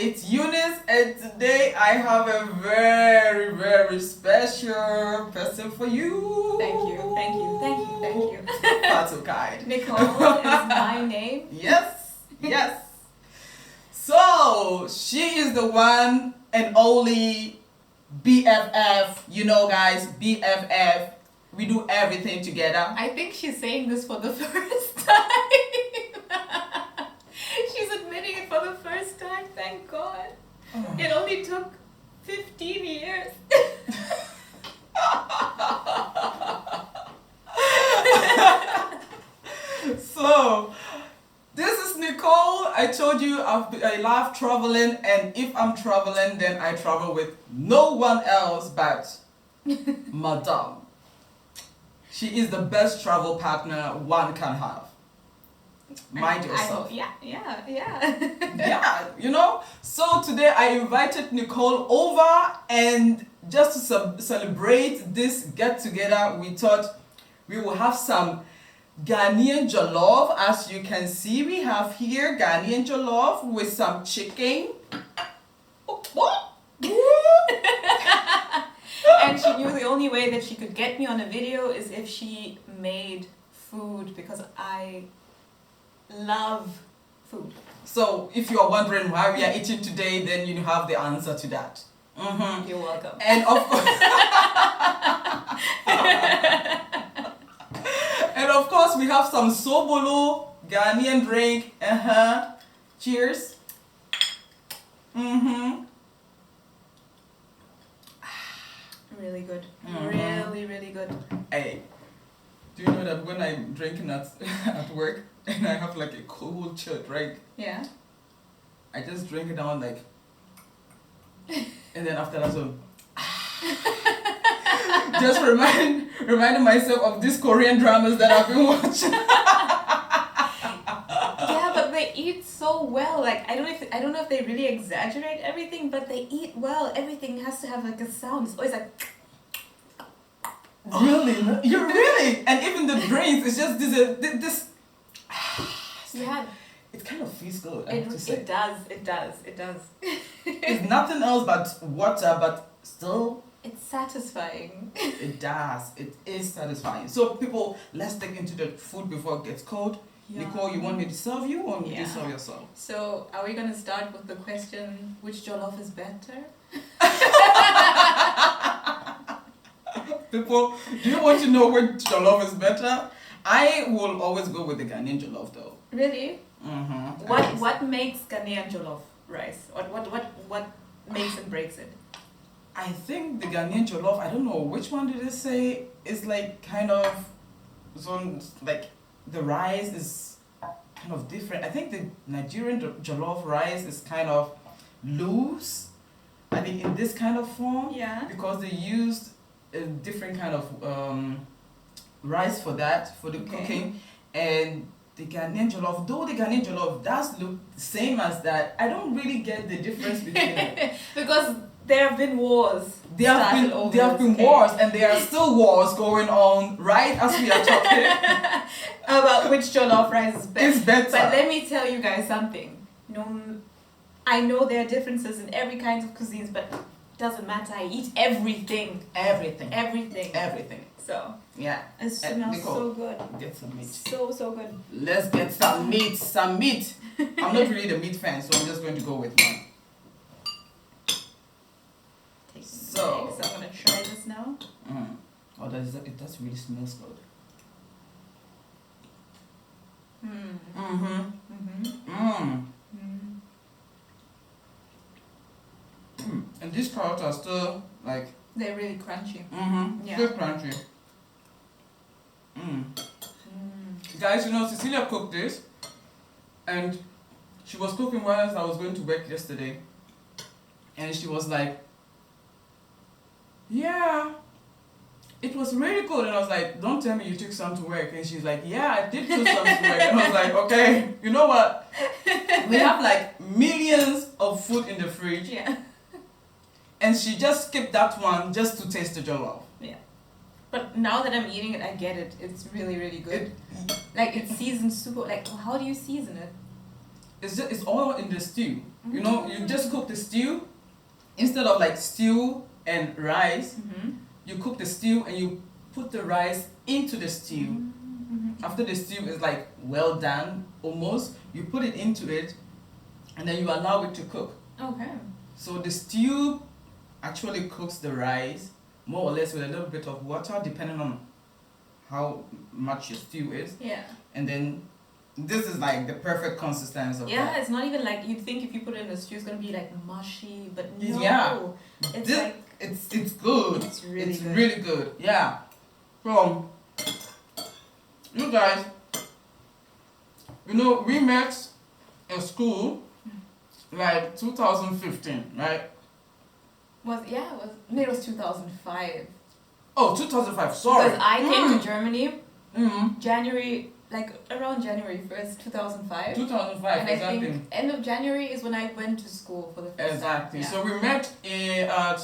it's Eunice, and today I have a very, very special person for you. Thank you. Far too kind. Nicole is my name. Yes. So, she is the one and only BFF. You know, guys, BFF. We do everything together. I think she's saying this for the first time. She's admitting it for the first time, thank God. Oh. It only took 15 years. So, this is Nicole. I told you I love traveling, and if I'm traveling, then I travel with no one else but Madame. She is the best travel partner one can have. Mind yourself. Yeah. Yeah, you know. So today I invited Nicole over, and just to celebrate this get together, we thought we will have some Ghanaian Jollof. As you can see, we have here Ghanaian Jollof with some chicken. What? And she knew the only way that she could get me on a video is if she made food, because I love food. So if you are wondering why we are eating today, then you have the answer to that. Mm-hmm. You're welcome. And of course, and of course, we have some sobolo Ghanaian drink. Cheers. Really good. Mhm. Really good. Hey, do you know that when I'm drinking at work and I have like a cold chilled drink, Yeah. I just drink it down like, and then after that, so just reminding myself of these Korean dramas that I've been watching. Yeah, but they eat so well. Like I don't know if they really exaggerate everything, but they eat well. Everything has to have like a sound. It's always like. Really? You're really? And even the drinks, it's just this. Yeah. It kind of feels good, I have to say. It does. It's nothing else but water, but still, It's satisfying. it does. It is satisfying. So people, let's take into the food before it gets cold. Yeah. Nicole, you want me to serve you or will you Yeah. serve yourself? So, are we gonna start with the question, which jollof is better? People, do you want to know which jollof is better? I will always go with the Ghanaian jollof though. Really? Mm-hmm. What makes Ghanaian jollof rice? What makes and breaks it? I think the Ghanaian jollof, I don't know, which one did they say is like kind of, like the rice is kind of different. I think the Nigerian jollof rice is kind of loose, I think in this kind of form. Yeah. Because they used a different kind of rice for that, for the cooking. And the Ghanaian jollof, though the Ghanaian jollof does look the same as that, I don't really get the difference between it. Because there have been wars. There have been wars, and there are still wars going on right as we are talking. About which jollof rice is best. It's better. But let me tell you guys something. I know there are differences in every kind of cuisines, but it doesn't matter. I eat everything. Everything. So Yeah. it smells Nicole, so good. get some meat. So good. Let's get some meat. I'm not really the meat fan, so I'm just going to go with one. So I'm gonna try this now. Oh, it does really smells good. And these carrots are still like. They're really crunchy. Yeah. Still crunchy. Guys, you know, Cecilia cooked this, and she was cooking while I was going to work yesterday, and she was like, yeah, it was really good. And I was like, don't tell me you took some to work. And she's like, yeah, I did take some to work. And I was like, okay, you know what? We have like millions of food in the fridge. Yeah. And she just skipped that one just to taste the jollof. Yeah. But now that I'm eating it, I get it. It's really, really good. Like, it's seasoned super. Like, how do you season it? it's all in the stew. You know, you just cook the stew instead of like stew and rice. You cook the stew and you put the rice into the stew. After the stew is like well done, almost, you put it into it, and then you allow it to cook. Okay. So the stew actually cooks the rice more or less with a little bit of water, depending on how much your stew is. Yeah. And then this is like the perfect consistency of that. It's not even like you'd think if you put it in a stew, it's gonna be like mushy, but no. Yeah. It's This, like it's good. It's really good. Really good. Yeah. So you guys, you know, we met in school like 2015, right? It was 2005. Oh, 2005, sorry. Because I came to Germany Mm-hmm. January, like around January 1st, 2005. 2005, And exactly. I think end of January is when I went to school for the first Exactly. time. So we met at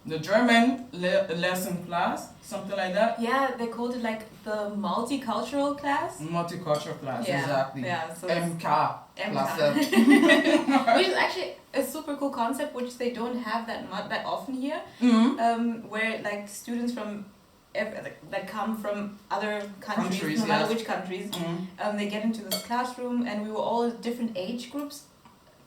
the German lesson class, something like that. Yeah, they called it like the multicultural class. Multicultural class, Yeah. exactly. Yeah, so MK. Class. which is actually a super cool concept, which they don't have that often here. Mm-hmm. Where like students from that come from other countries, no Yes. matter which countries, Mm-hmm. they get into this classroom, and we were all different age groups,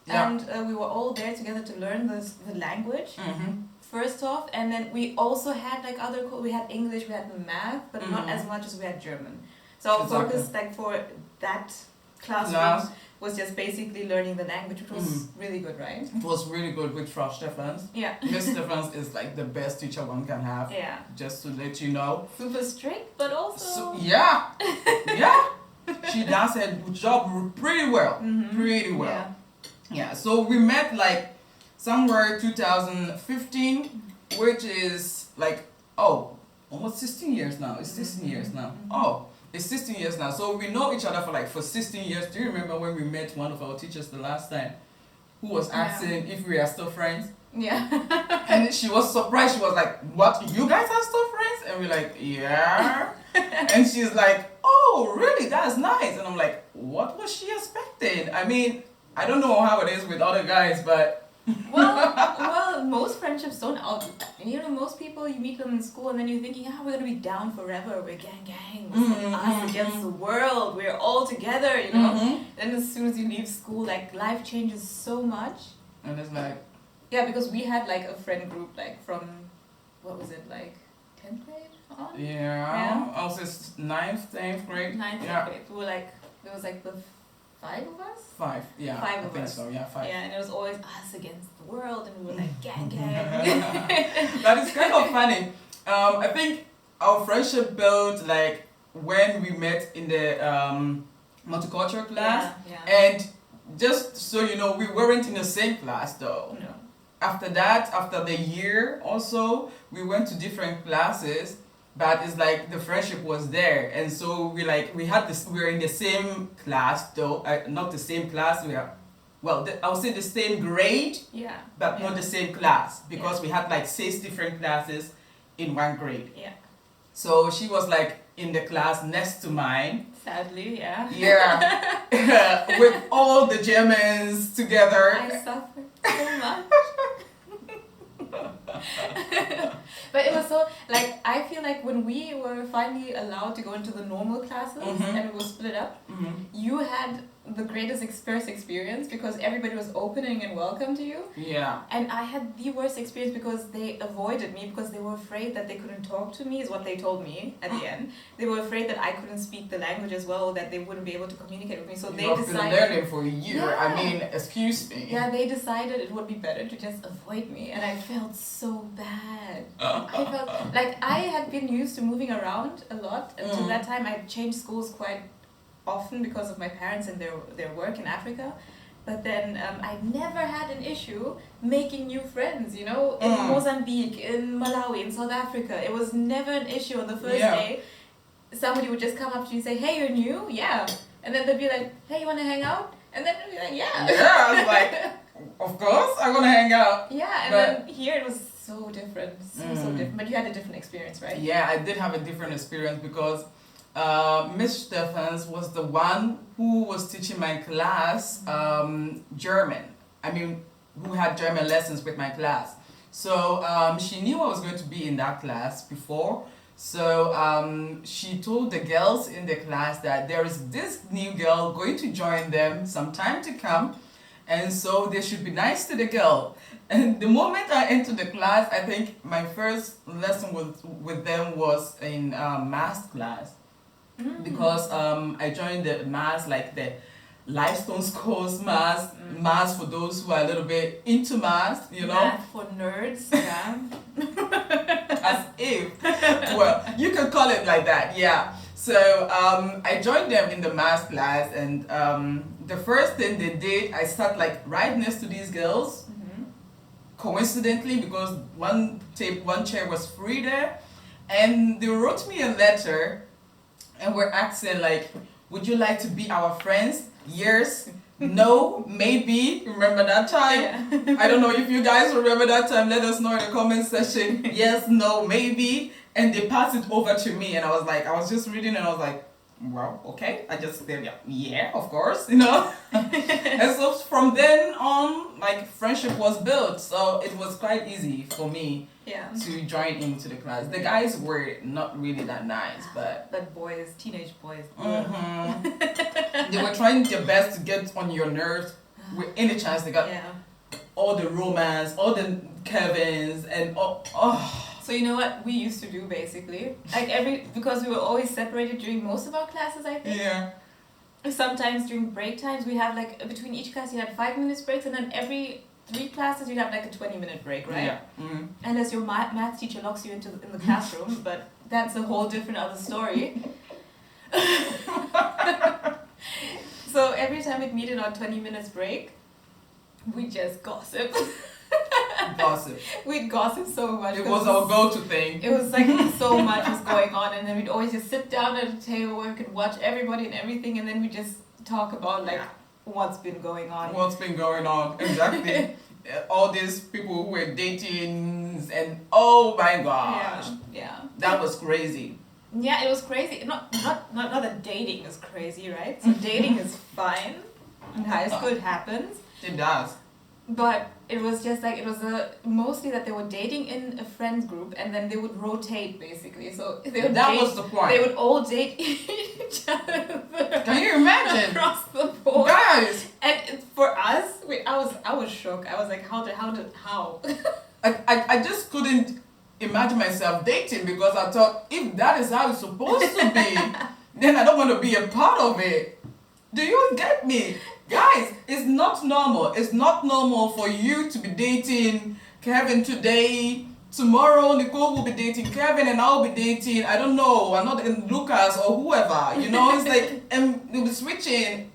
Yeah. and we were all there together to learn the language. Mm-hmm. First off, and then we also had like we had English, we had math, but not Mhm. as much as we had German. So our Exactly. focus like for that classroom was just basically learning the language, which was really good, right? It was really good with Frau Stephans. Yeah. Miss Stephans is like the best teacher one can have. Yeah. Just to let you know. Super strict, but also. So, yeah. Yeah. She does her job pretty well. Mhm. Pretty well. Yeah. Yeah, so we met like somewhere 2015, which is like, almost 16 years now. It's 16 years now. Oh, it's 16 years now. So we know each other for 16 years. Do you remember when we met one of our teachers the last time, who was asking if we are still friends? Yeah. And she was surprised. She was like, what, you guys are still friends? And we're like, yeah. And she's like, oh, really? That's nice. And I'm like, what was she expecting? I mean, I don't know how it is with other guys, but well, most friendships don't most people, you meet them in school and then you're thinking, we're gonna be down forever, we're gang, us against the world, we're all together, you know. Then as soon as you leave school, like life changes so much. And it's like, yeah, because we had like a friend group like from, what was it, like 10th grade on? yeah. I was 9th, 10th grade. 9th grade. We were like, there was like the 5 of us? 5, yeah. 5 of I think us. so, yeah, 5. Yeah, and it was always us against the world, and we were like gang. That is kind of funny. I think our friendship built like when we met in the multicultural class. Yeah. And just so you know, we weren't in the same class though. No. After that, after the year also, we went to different classes, but it's like the friendship was there. And so we were in the same class though, not the same class, I would say the same grade, Yeah. but not the same class, because we had like 6 different classes in one grade. Yeah. So she was like in the class next to mine. Sadly, yeah. Yeah. With all the Germans together. I suffered so much. But it was so, like, I feel like when we were finally allowed to go into the normal classes and we were split up, you had the greatest first experience because everybody was opening and welcome to you. Yeah. And I had the worst experience because they avoided me because they were afraid that they couldn't talk to me, is what they told me at the end. They were afraid that I couldn't speak the language as well, that they wouldn't be able to communicate with me. So they You've decided. been learning for a year. Yeah. I mean, excuse me. Yeah, they decided it would be better to just avoid me, and I felt so bad. I felt like I had been used to moving around a lot. Until that time, I changed schools quite often because of my parents and their work in Africa. But then I never had an issue making new friends, you know, in Mozambique, in Malawi, in South Africa. It was never an issue on the first day. Somebody would just come up to you and say, hey, you're new? Yeah. And then they'd be like, hey, you want to hang out? And then I'd be like, yeah. Yeah, I was like, of course, I want to hang out. Yeah, and then here it was so different. So different. But you had a different experience, right? Yeah, I did have a different experience because Miss Stephens was the one who was teaching my class German. I mean, who had German lessons with my class. So she knew I was going to be in that class before. So she told the girls in the class that there is this new girl going to join them sometime to come. And so they should be nice to the girl. And the moment I entered the class, I think my first lesson with them was in math class. Because I joined the math, like the Lifestones course math, math for those who are a little bit into math, you know. Math for nerds, yeah. As if, well, you can call it like that, yeah. So I joined them in the math class, and the first thing they did, I sat like right next to these girls, coincidentally, because one chair was free there, and they wrote me a letter, and were asking like, would you like to be our friends? Yes, no, maybe. Remember that time? Yeah. I don't know if you guys remember that time. Let us know in the comment section. Yes, no, maybe. And they passed it over to me, and I was just reading, and I was like, well, okay. I just said, yeah, of course, you know. And so from then on, like, friendship was built. So it was quite easy for me to join into the class. The guys were not really that nice, but boys, teenage boys. They were trying their best to get on your nerves with any chance they got. All the romance, all the Kevins, and So you know what we used to do basically? Like because we were always separated during most of our classes, I think. Yeah. Sometimes during break times we have like between each class you had 5 minutes breaks, and then every 3 classes you'd have like a 20-minute break, right? Yeah. Mm-hmm. Unless your math teacher locks you in the classroom, but that's a whole different other story. So every time we'd meet in our 20 minutes break, we just gossip. Gossip. We'd gossip so much. It was our go-to thing. It was like so much was going on, and then we'd always just sit down at a table where we could watch everybody and everything, and then we just talk about like what's been going on. What's been going on, exactly. All these people who were dating, and oh my gosh. Yeah. That was crazy. Yeah, it was crazy. Not that dating is crazy, right? So dating is fine. In high school it happens. It does. But it was just like, it was mostly that they were dating in a friends group, and then they would rotate basically. So they would was the point. They would all date each other. Can you imagine? Across the board. Guys! And for us, I was shocked. I was like, how? I just couldn't imagine myself dating, because I thought, if that is how it's supposed to be, then I don't want to be a part of it. Do you get me? Guys, it's not normal. It's not normal for you to be dating Kevin today. Tomorrow, Nicole will be dating Kevin, and I'll be dating, I don't know, another Lucas or whoever. You know, it's like, and we'll be switching.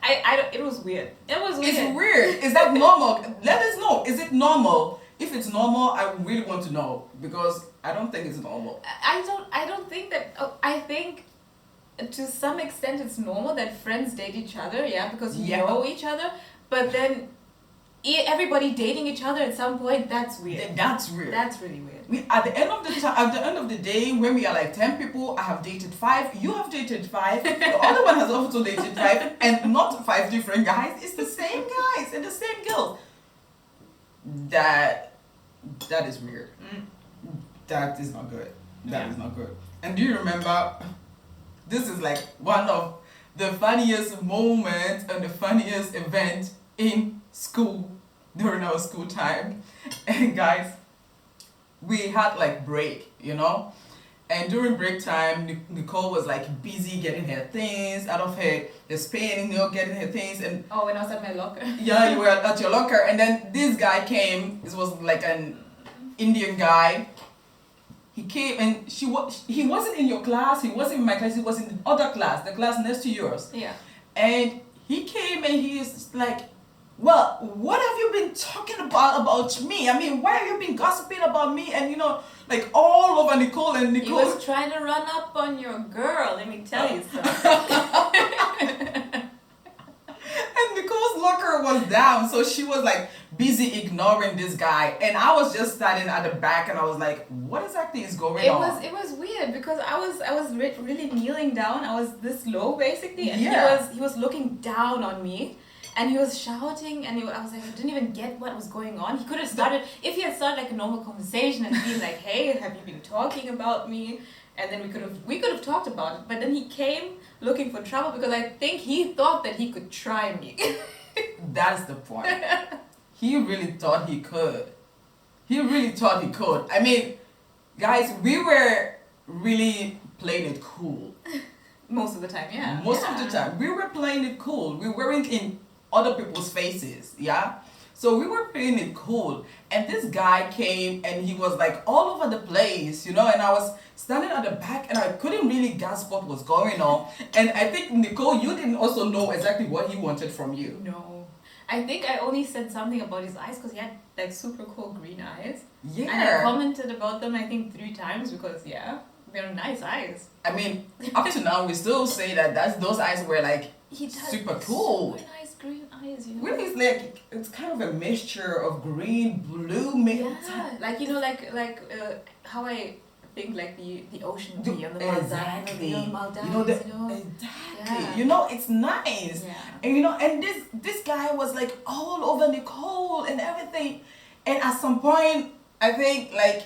It was weird. It was weird. It's weird. Is that normal? Let us know. Is it normal? If it's normal, I really want to know, because I don't think it's normal. I don't think that. I think to some extent it's normal that friends date each other, because you know each other. But then everybody dating each other at some point, that's weird. That's weird. That's really weird. At the end of the day, when we are like 10 people, I have dated 5. You have dated 5. The other one has also dated 5, and not 5 different guys. It's the same guys and the same girls. That is weird. That is not good. That is not good. And do you remember? This is like one of the funniest moments and the funniest event in school during our school time. And guys, we had like break, you know, and during break time, Nicole was like busy getting her things out of her spin, you know, getting her things. And when I was at my locker. Yeah, you were at your locker, and then this guy came. This was like an Indian guy. He came, and he wasn't in your class, he wasn't in my class, he was in the other class, the class next to yours. Yeah. And he came, and he's like, well, what have you been talking about me? I mean, why have you been gossiping about me? And you know, like all over Nicole, and Nicole. He was trying to run up on your girl, let me tell you something. And Nicole's locker was down, so she was like busy ignoring this guy, and I was just standing at the back, and I was like, what exactly is going on? It was weird, because I was really kneeling down. I was this low basically, and he was looking down on me, and he was shouting, and I was like, I didn't even get what was going on. He could have started, if he had started like a normal conversation and been like, hey, have you been talking about me? And then we could have talked about it. But then he came looking for trouble because I think he thought that he could try me. That's the point. He really thought he could. He really thought he could. I mean, guys, we were really playing it cool. Most of the time, yeah. Most of the time. We were playing it cool. We weren't in other people's faces, yeah? So we were playing it cool. And this guy came and he was like all over the place, you know, and I was standing at the back and I couldn't really grasp what was going on. And I think, Nicole, you didn't also know exactly what he wanted from you. No. I think I only said something about his eyes because he had like super cool green eyes. Yeah. And I commented about them I think 3 times because they're nice eyes. I mean, up to now we still say that those eyes were like super cool. Super nice green eyes, you know. Really, it's like it's kind of a mixture of green, blue, like you know, like how I think like the ocean be on the Maldives, exactly. You know, exactly. Yeah. You know, it's nice. Yeah. And you know, and this guy was like all over Nicole and everything. And at some point, I think like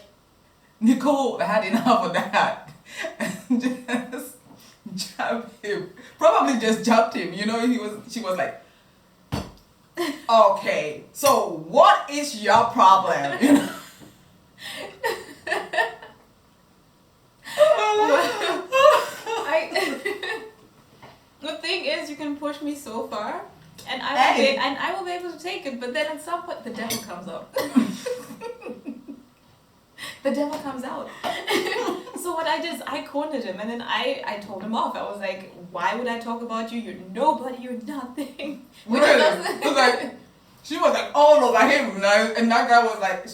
Nicole had enough of that and just jabbed him. Probably just jabbed him. You know, she was like, okay, so what is your problem? You know? The thing is, you can push me so far, and I will be able to take it. But then at some point, the devil comes out. The devil comes out. So what I did is I cornered him, and then I told him off. I was like, "Why would I talk about you? You're nobody. You're nothing." Really? She was like all over him, and that guy was like.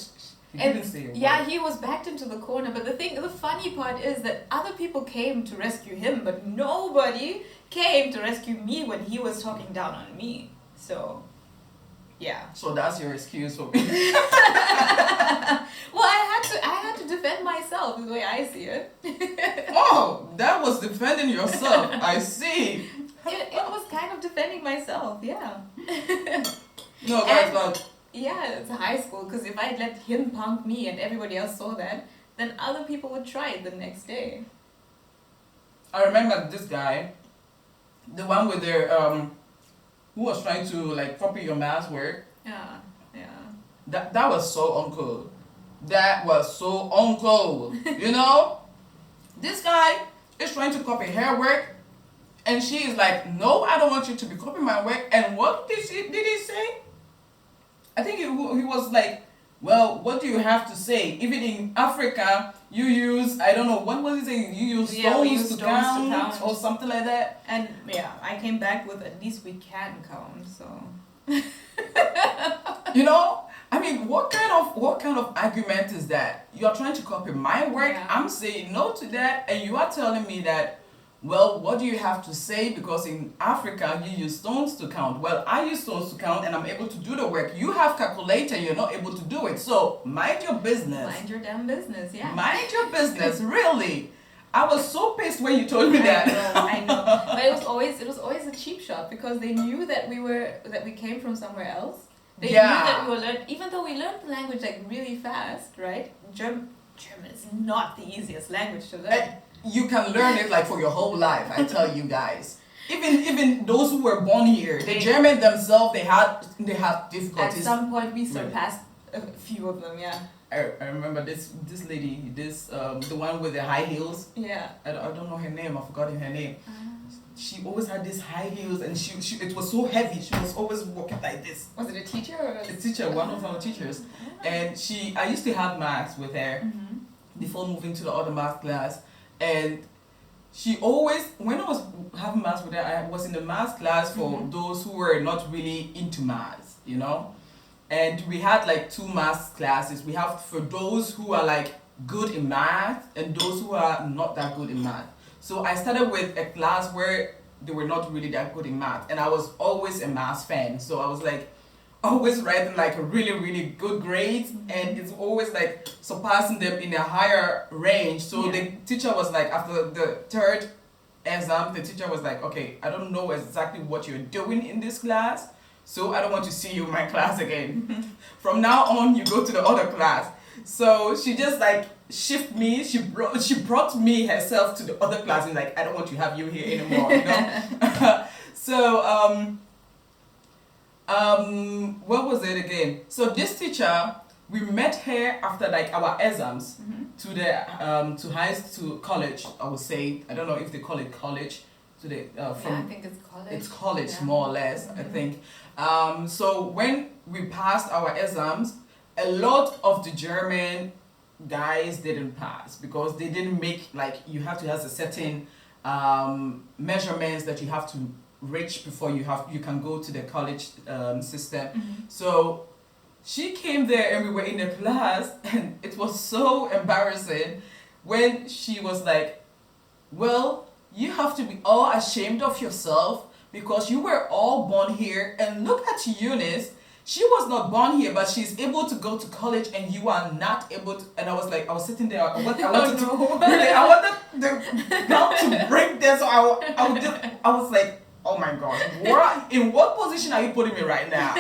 He was backed into the corner. But the funny part is that other people came to rescue him, but nobody came to rescue me when he was talking down on me. So, yeah. So that's your excuse for me. Well, I had to defend myself, is the way I see it. Oh, that was defending yourself. I see. It was kind of defending myself, yeah. No, that's not. Yeah, it's high school, because if I had let him punk me and everybody else saw that, then other people would try it the next day. I remember this guy, the one with the, who was trying to like copy your math work. Yeah. That was so uncool. That was so uncool. You know? This guy is trying to copy her work, and she is like, no, I don't want you to be copying my work. And what did he say? I think he was like, well, what do you have to say? Even in Africa, you use, I don't know, what was he saying? You use stones to count or something like that. And I came back with at least we can count, so. You know, I mean, what kind of argument is that? You're trying to copy my work, I'm saying no to that, and you are telling me that, well, what do you have to say? Because in Africa, you use stones to count. Well, I use stones to count and I'm able to do the work. You have calculator, you're not able to do it. So, mind your business. Mind your damn business, yeah. Mind your business, really. I was so pissed when you told me that. I know. But it was always a cheap shot because they knew that we came from somewhere else. They knew that we were learning, even though we learned the language like really fast, right? German is not the easiest language to learn. You can learn it like for your whole life, I tell you guys. Even those who were born here, the German themselves, they had difficulties. At some point, we surpassed a few of them. Yeah. I remember this lady, the one with the high heels. Yeah. I don't know her name. I've forgotten her name. She always had these high heels, and she it was so heavy. She was always walking like this. Was it a teacher? Or a teacher, one of our teachers. And I used to have maths with her before moving to the other math class. And she always, when I was having maths with her, I was in the maths class for those who were not really into maths, you know. And we had like 2 maths classes. We have for those who are like good in math and those who are not that good in math. So I started with a class where they were not really that good in math, and I was always a math fan. So I was like, always writing like really, really good grades, and it's always like surpassing them in a higher range. So the teacher was like, after the third exam, the teacher was like, okay, I don't know exactly what you're doing in this class, so I don't want to see you in my class again. From now on, you go to the other class. So she just like shift me. She brought me herself to the other class and like, I don't want to have you here anymore. You know. So what was it again? So this teacher, we met her after like our exams to the to college. I would say, I don't know if they call it college. To the from I think it's college. It's college more or less. I think. So when we passed our exams, a lot of the German guys didn't pass because they didn't make, like, you have to have a certain measurements that you have to reach before you can go to the college system. So she came there and we were in the class, and it was so embarrassing when she was like, well, you have to be all ashamed of yourself because you were all born here, and look at Eunice. She was not born here, but she's able to go to college, and you are not able to. And I was like, I was sitting there. I wanted to break this. So I was like, oh my God, in what position are you putting me right now?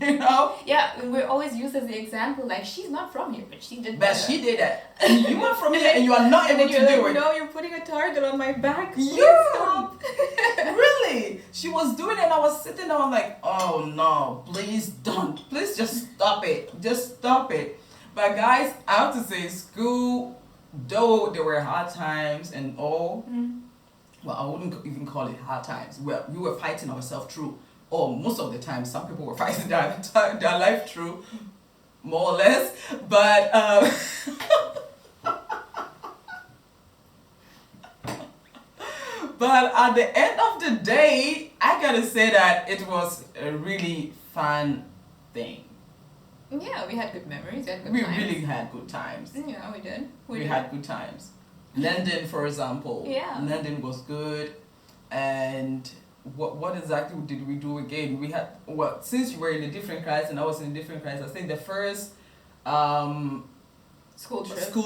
You know? Yeah, we're always used as the example, like, she's not from here, but she did that. But she did it. And you are from here and you are not able to do it. No, you're putting a target on my back. Please stop. Really? She was doing it and I was sitting there, I'm like, oh no, please don't. Please just stop it. Just stop it. But guys, I have to say, school, though there were hard times and all, well, I wouldn't even call it hard times. Well, we were fighting ourselves through. Or most of the time, some people were fighting their life through, more or less. But but at the end of the day, I gotta say that it was a really fun thing. Yeah, we had good memories. We really had good times. Yeah, we did. We had good times. London, for example. Yeah. London was good, and. What exactly did we do again? We had, well, since you were in a different class and I was in a different class, I think the first school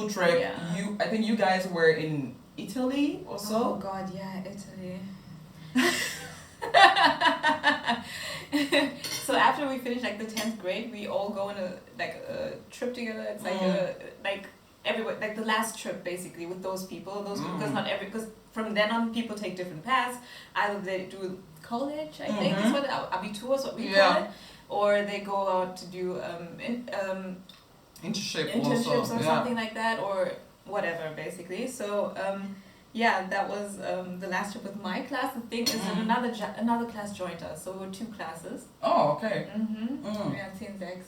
trip yeah. I think you guys were in Italy or so. Oh God, yeah, Italy. So after we finished like the 10th grade, we all go on a trip together. It's like everywhere, like the last trip basically with those people. Because from then on people take different paths. Either they do college, I think is what Abitur is what we call it, or they go out to do internships also. or something like that, or whatever basically. So that was the last trip with my class. The thing is that another class joined us, so we were 2 classes. Oh, okay. Yeah, 10-6.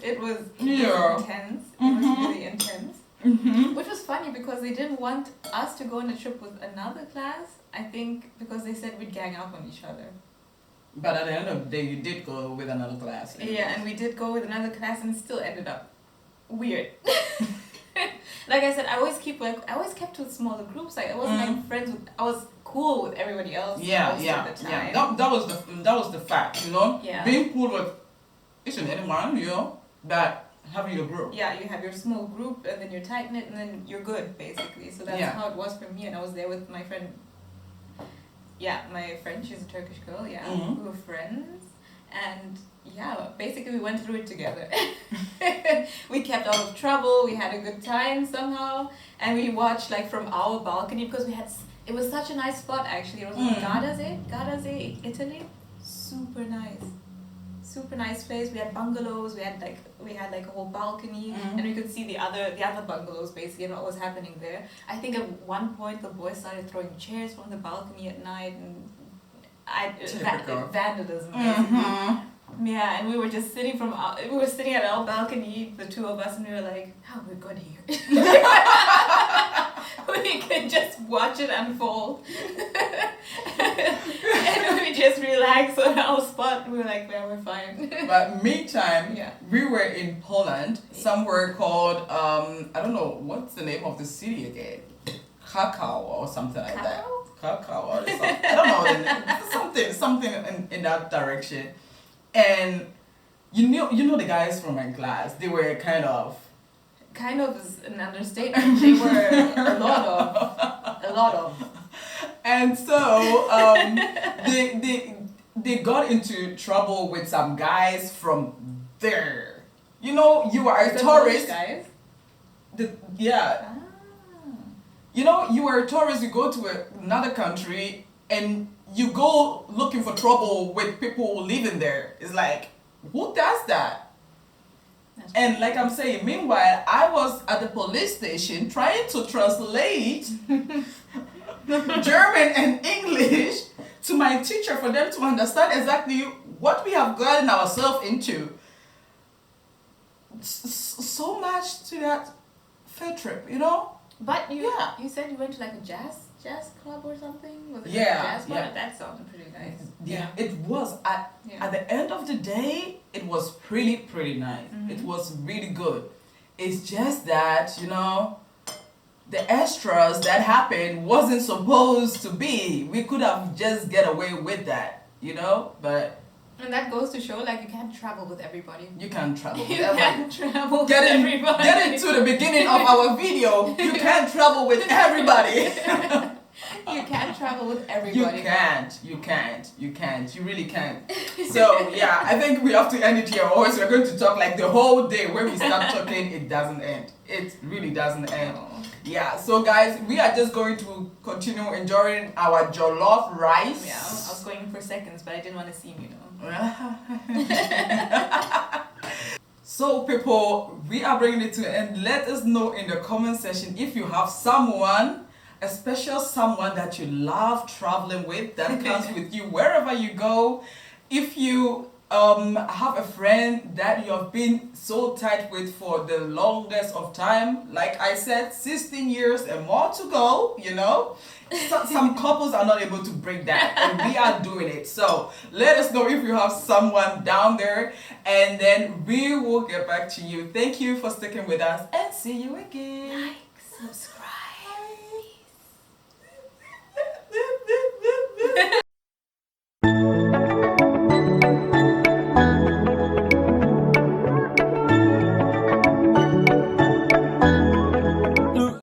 It was intense. It was really intense. Which was funny because they didn't want us to go on a trip with another class. I think because they said we'd gang up on each other. But at the end of the day, you did go with another class. Yeah, and we did go with another class, and it still ended up weird. Like I said, I always kept with smaller groups. Like I wasn't like friends with. I was cool with everybody else. Most of the time. That was the fact, you know. Yeah. Being cool with isn't anyone, you know, that having your group. Yeah, you have your small group, and then you're tight knit, and then you're good basically. So that's how it was for me, and I was there with my friend. Yeah, my friend. She's a Turkish girl. Yeah, we were friends, and. Yeah, basically we went through it together. We kept out of trouble, we had a good time somehow, and we watched like from our balcony because it was such a nice spot actually. It was in Gardasee, Italy. Super nice place. We had bungalows, we had like a whole balcony, and we could see the other bungalows basically and what was happening there. I think at one point the boys started throwing chairs from the balcony at night, and vandalism basically. Yeah, and we were just sitting at our balcony, the 2 of us, and we were like, oh, we're good here. We could just watch it unfold. And we just relaxed on our spot. We were like, well, we're fine. But meantime, we were in Poland, somewhere called, I don't know, what's the name of the city again? cacao or something like that. Cacao? Cacao or something. I don't know. Something in that direction. And you know the guys from my class. They were kind of Is an understatement. They were a lot of. And so they got into trouble with some guys from there. You know, you are a tourist. Guys? Yeah. Ah. You know, you are a tourist, you go to another country and you go looking for trouble with people living there. It's like, who does that? And like I'm saying, meanwhile, I was at the police station trying to translate German and English to my teacher for them to understand exactly what we have gotten ourselves into. So much to that field trip, you know? But you said you went to like a jazz club or something? Was it like a jazz club? That sounded pretty nice. Yeah, it was. At the end of the day, it was pretty nice. Mm-hmm. It was really good. It's just that, you know, the extras that happened wasn't supposed to be. We could have just get away with that, you know? But and that goes to show, like, you can't travel with everybody. you can't travel with everybody. You can't travel with everybody. everybody. Get into the beginning of our video. You can't travel with everybody. You can't travel with everybody. You can't. You really can't. So, yeah, I think we have to end it here. Otherwise, we're going to talk like the whole day. When we start talking, it doesn't end. It really doesn't end. No. Yeah, so guys, we are just going to continue enjoying our jollof rice. Yeah, I was going for seconds, but I didn't want to seem, you know. So people, we are bringing it to an end. Let us know in the comment section if you have someone, a special someone that you love traveling with, that comes with you wherever you go. If you have a friend that you have been so tight with for the longest of time, like I said, 16 years and more to go, you know. Some couples are not able to break that, and we are doing it. So let us know if you have someone down there, and then we will get back to you. Thank you for sticking with us, and see you again. Like, subscribe.